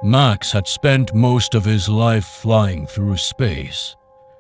Max had spent most of his life flying through space,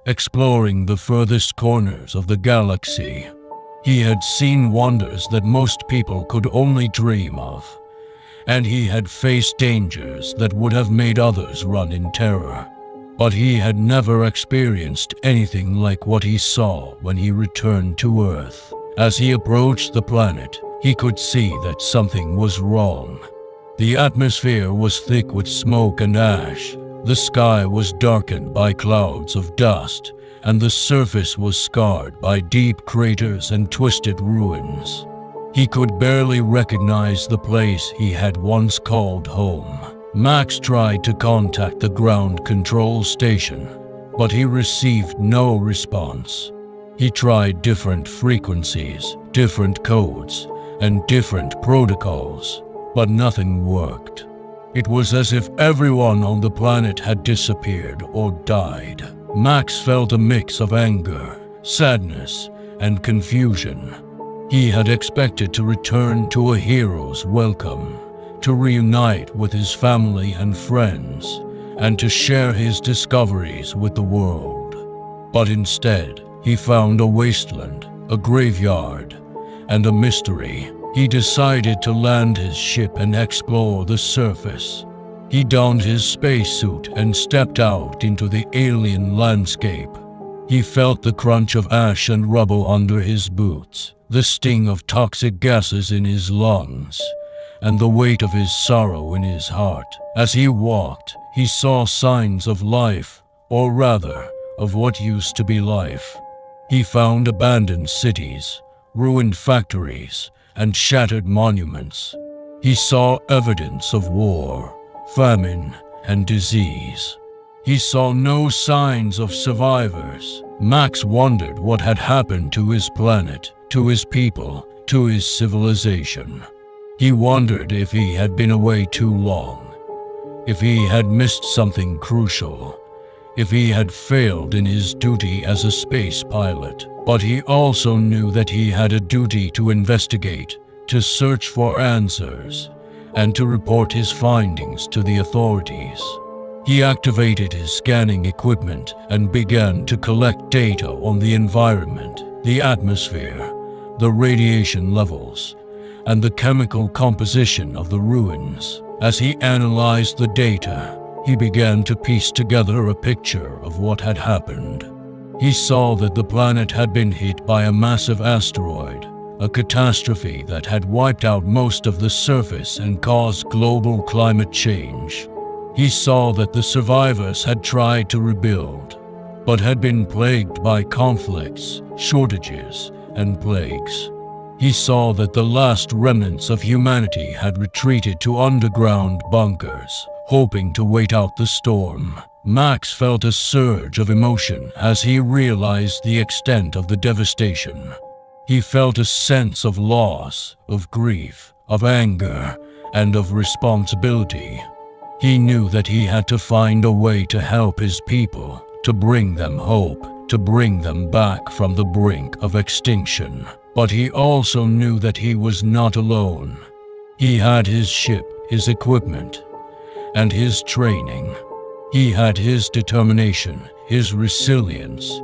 exploring the furthest corners of the galaxy. He had seen wonders that most people could only dream of, and he had faced dangers that would have made others run in terror. But he had never experienced anything like what he saw when he returned to Earth. As he approached the planet, he could see that something was wrong. The atmosphere was thick with smoke and ash. The sky was darkened by clouds of dust, and the surface was scarred by deep craters and twisted ruins. He could barely recognize the place he had once called home. Max tried to contact the ground control station, but he received no response. He tried different frequencies, different codes, and different protocols, but nothing worked. It was as if everyone on the planet had disappeared or died. Max felt a mix of anger, sadness, and confusion. He had expected to return to a hero's welcome, to reunite with his family and friends, and to share his discoveries with the world. But instead, he found a wasteland, a graveyard, and a mystery. He decided to land his ship and explore the surface. He donned his spacesuit and stepped out into the alien landscape. He felt the crunch of ash and rubble under his boots, the sting of toxic gases in his lungs, and the weight of his sorrow in his heart. As he walked, he saw signs of life, or rather, of what used to be life. He found abandoned cities, ruined factories, and shattered monuments. He saw evidence of war, famine, and disease. He saw no signs of survivors. Max wondered what had happened to his planet, to his people, to his civilization. He wondered if he had been away too long, if he had missed something crucial, if he had failed in his duty as a space pilot. But he also knew that he had a duty to investigate, to search for answers, and to report his findings to the authorities. He activated his scanning equipment and began to collect data on the environment, the atmosphere, the radiation levels, and the chemical composition of the ruins. As he analyzed the data, he began to piece together a picture of what had happened. He saw that the planet had been hit by a massive asteroid, a catastrophe that had wiped out most of the surface and caused global climate change. He saw that the survivors had tried to rebuild, but had been plagued by conflicts, shortages, and plagues. He saw that the last remnants of humanity had retreated to underground bunkers, hoping to wait out the storm. Max felt a surge of emotion as he realized the extent of the devastation. He felt a sense of loss, of grief, of anger, and of responsibility. He knew that he had to find a way to help his people, to bring them hope, to bring them back from the brink of extinction. But he also knew that he was not alone. He had his ship, his equipment, and his training. He had his determination, his resilience,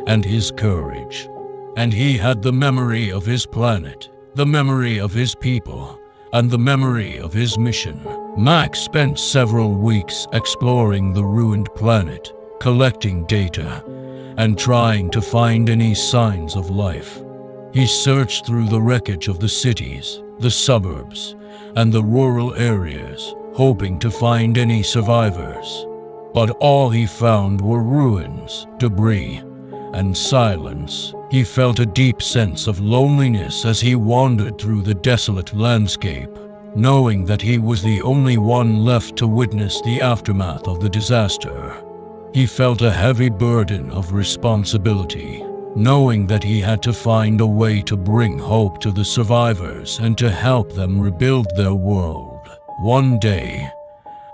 and his courage. And he had the memory of his planet, the memory of his people, and the memory of his mission. Max spent several weeks exploring the ruined planet, collecting data, and trying to find any signs of life. He searched through the wreckage of the cities, the suburbs, and the rural areas, hoping to find any survivors. But all he found were ruins, debris, and silence. He felt a deep sense of loneliness as he wandered through the desolate landscape, knowing that he was the only one left to witness the aftermath of the disaster. He felt a heavy burden of responsibility, knowing that he had to find a way to bring hope to the survivors and to help them rebuild their world. One day,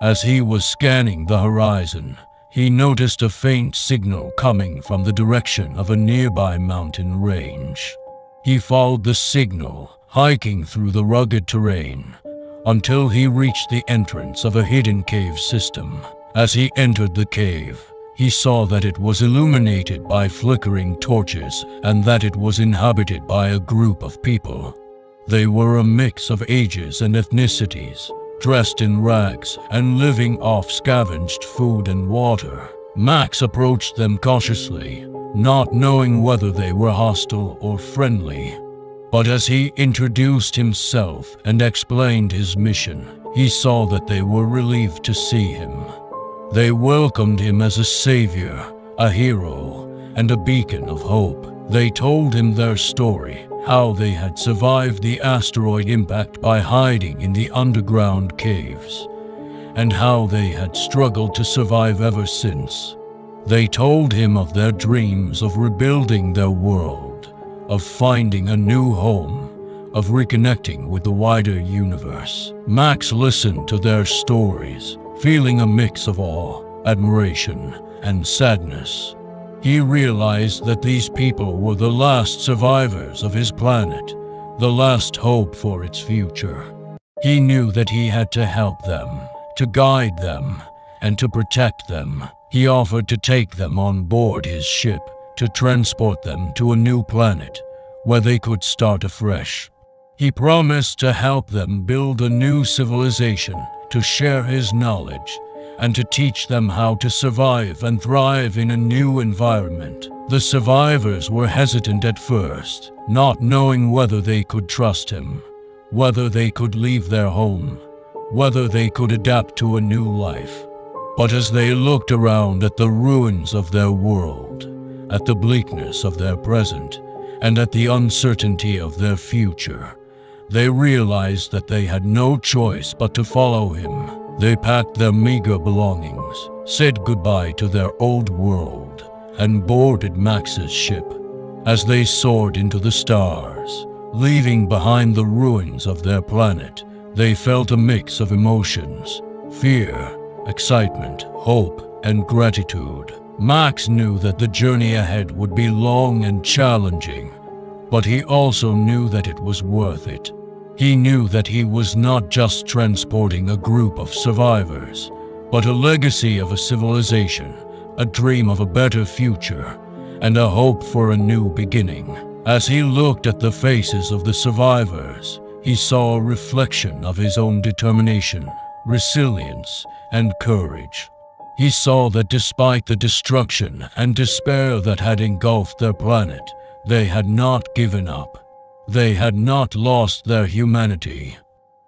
as he was scanning the horizon, he noticed a faint signal coming from the direction of a nearby mountain range. He followed the signal, hiking through the rugged terrain, until he reached the entrance of a hidden cave system. As he entered the cave, he saw that it was illuminated by flickering torches and that it was inhabited by a group of people. They were a mix of ages and ethnicities, dressed in rags and living off scavenged food and water. Max approached them cautiously, not knowing whether they were hostile or friendly. But as he introduced himself and explained his mission, he saw that they were relieved to see him. They welcomed him as a savior, a hero, and a beacon of hope. They told him their story, how they had survived the asteroid impact by hiding in the underground caves, and how they had struggled to survive ever since. They told him of their dreams of rebuilding their world, of finding a new home, of reconnecting with the wider universe. Max listened to their stories, feeling a mix of awe, admiration, and sadness. He realized that these people were the last survivors of his planet, the last hope for its future. He knew that he had to help them, to guide them, and to protect them. He offered to take them on board his ship, to transport them to a new planet, where they could start afresh. He promised to help them build a new civilization, to share his knowledge, and to teach them how to survive and thrive in a new environment. The survivors were hesitant at first, not knowing whether they could trust him, whether they could leave their home, whether they could adapt to a new life. But as they looked around at the ruins of their world, at the bleakness of their present, and at the uncertainty of their future, they realized that they had no choice but to follow him. They packed their meager belongings, said goodbye to their old world, and boarded Max's ship. As they soared into the stars, leaving behind the ruins of their planet, they felt a mix of emotions: fear, excitement, hope, and gratitude. Max knew that the journey ahead would be long and challenging, but he also knew that it was worth it. He knew that he was not just transporting a group of survivors, but a legacy of a civilization, a dream of a better future, and a hope for a new beginning. As he looked at the faces of the survivors, he saw a reflection of his own determination, resilience, and courage. He saw that despite the destruction and despair that had engulfed their planet, they had not given up. They had not lost their humanity.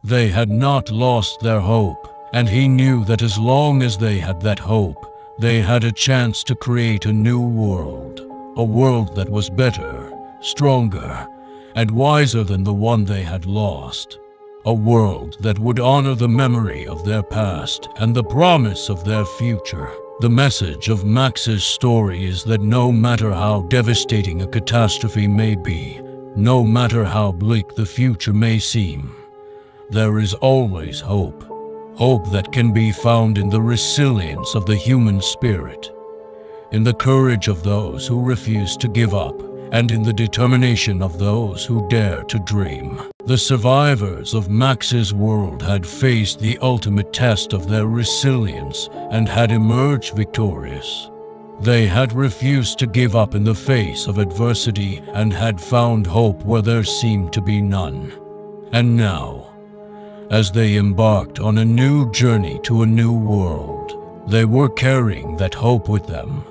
They had not lost their hope, and he knew that as long as they had that hope, they had a chance to create a new world, a world that was better, stronger, and wiser than the one they had lost. A world that would honor the memory of their past and the promise of their future. The message of Max's story is that no matter how devastating a catastrophe may be, no matter how bleak the future may seem, there is always hope. Hope that can be found in the resilience of the human spirit, in the courage of those who refuse to give up, and in the determination of those who dare to dream. The survivors of Max's world had faced the ultimate test of their resilience and had emerged victorious. They had refused to give up in the face of adversity and had found hope where there seemed to be none. And now, as they embarked on a new journey to a new world, they were carrying that hope with them,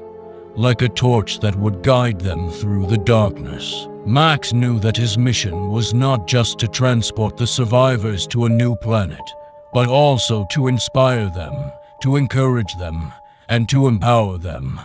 like a torch that would guide them through the darkness. Max knew that his mission was not just to transport the survivors to a new planet, but also to inspire them, to encourage them, and to empower them.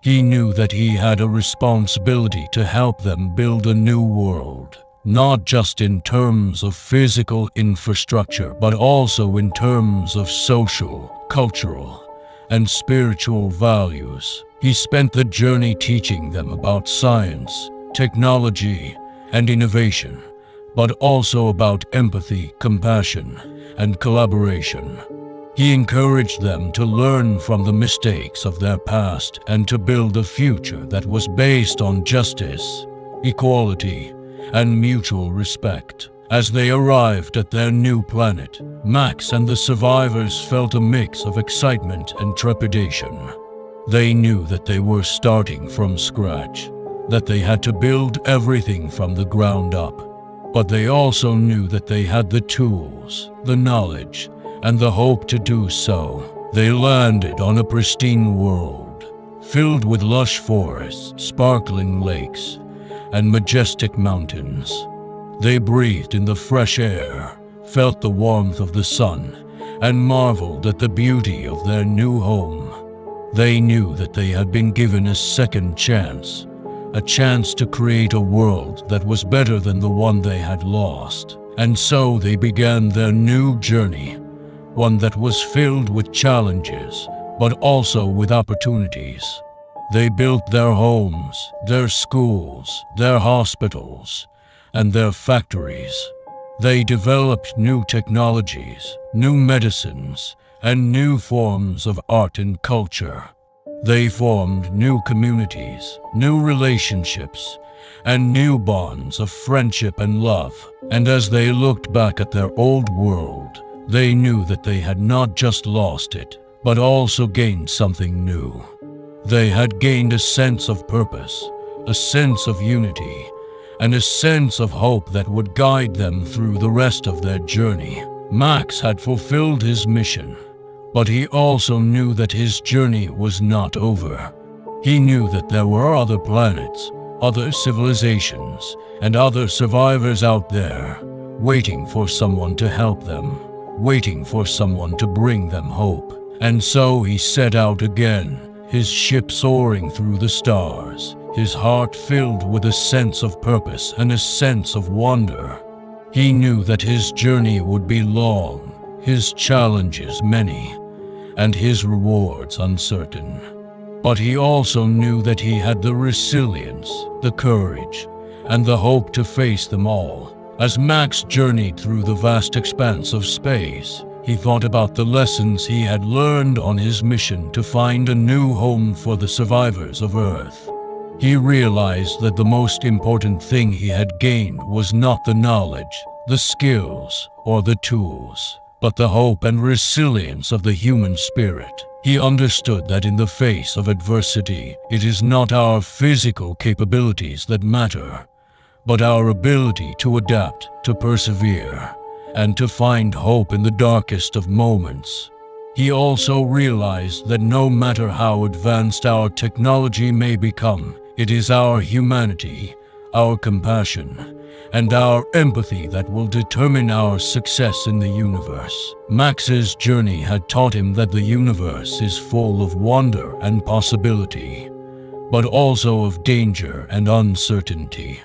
He knew that he had a responsibility to help them build a new world, not just in terms of physical infrastructure, but also in terms of social, cultural, and spiritual values. He spent the journey teaching them about science, technology, and innovation, but also about empathy, compassion, and collaboration. He encouraged them to learn from the mistakes of their past and to build a future that was based on justice, equality, and mutual respect. As they arrived at their new planet, Max and the survivors felt a mix of excitement and trepidation. They knew that they were starting from scratch, that they had to build everything from the ground up. But they also knew that they had the tools, the knowledge, and the hope to do so. They landed on a pristine world, filled with lush forests, sparkling lakes, and majestic mountains. They breathed in the fresh air, felt the warmth of the sun, and marveled at the beauty of their new home. They knew that they had been given a second chance, a chance to create a world that was better than the one they had lost. And so they began their new journey, one that was filled with challenges, but also with opportunities. They built their homes, their schools, their hospitals, and their factories. They developed new technologies, new medicines, and new forms of art and culture. They formed new communities, new relationships, and new bonds of friendship and love. And as they looked back at their old world, they knew that they had not just lost it, but also gained something new. They had gained a sense of purpose, a sense of unity, and a sense of hope that would guide them through the rest of their journey. Max had fulfilled his mission, but he also knew that his journey was not over. He knew that there were other planets, other civilizations, and other survivors out there, waiting for someone to help them, waiting for someone to bring them hope. And so he set out again, his ship soaring through the stars, his heart filled with a sense of purpose and a sense of wonder. He knew that his journey would be long, his challenges many, and his rewards uncertain. But he also knew that he had the resilience, the courage, and the hope to face them all. As Max journeyed through the vast expanse of space, he thought about the lessons he had learned on his mission to find a new home for the survivors of Earth. He realized that the most important thing he had gained was not the knowledge, the skills, or the tools, but the hope and resilience of the human spirit. He understood that in the face of adversity, it is not our physical capabilities that matter, but our ability to adapt, to persevere, and to find hope in the darkest of moments. He also realized that no matter how advanced our technology may become, it is our humanity, our compassion, and our empathy that will determine our success in the universe. Max's journey had taught him that the universe is full of wonder and possibility, but also of danger and uncertainty.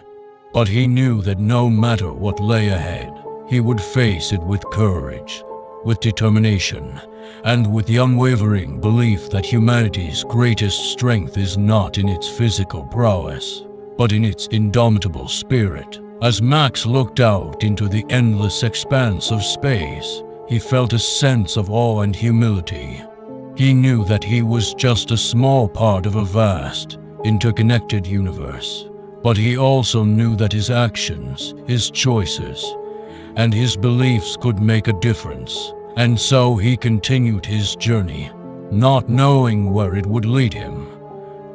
But he knew that no matter what lay ahead, he would face it with courage, with determination, and with the unwavering belief that humanity's greatest strength is not in its physical prowess, but in its indomitable spirit. As Max looked out into the endless expanse of space, he felt a sense of awe and humility. He knew that he was just a small part of a vast, interconnected universe, but he also knew that his actions, his choices, and his beliefs could make a difference. And so he continued his journey, not knowing where it would lead him,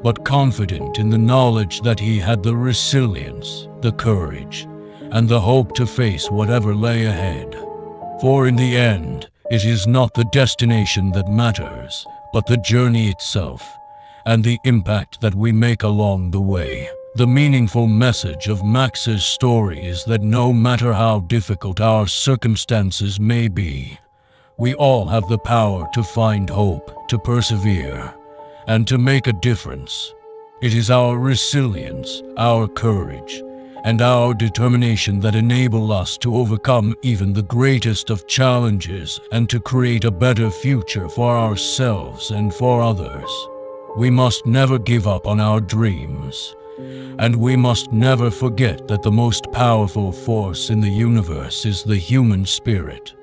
but confident in the knowledge that he had the resilience, the courage, and the hope to face whatever lay ahead. For in the end, it is not the destination that matters, but the journey itself, and the impact that we make along the way. The meaningful message of Max's story is that no matter how difficult our circumstances may be, we all have the power to find hope, to persevere, and to make a difference. It is our resilience, our courage, and our determination that enable us to overcome even the greatest of challenges and to create a better future for ourselves and for others. We must never give up on our dreams, and we must never forget that the most powerful force in the universe is the human spirit.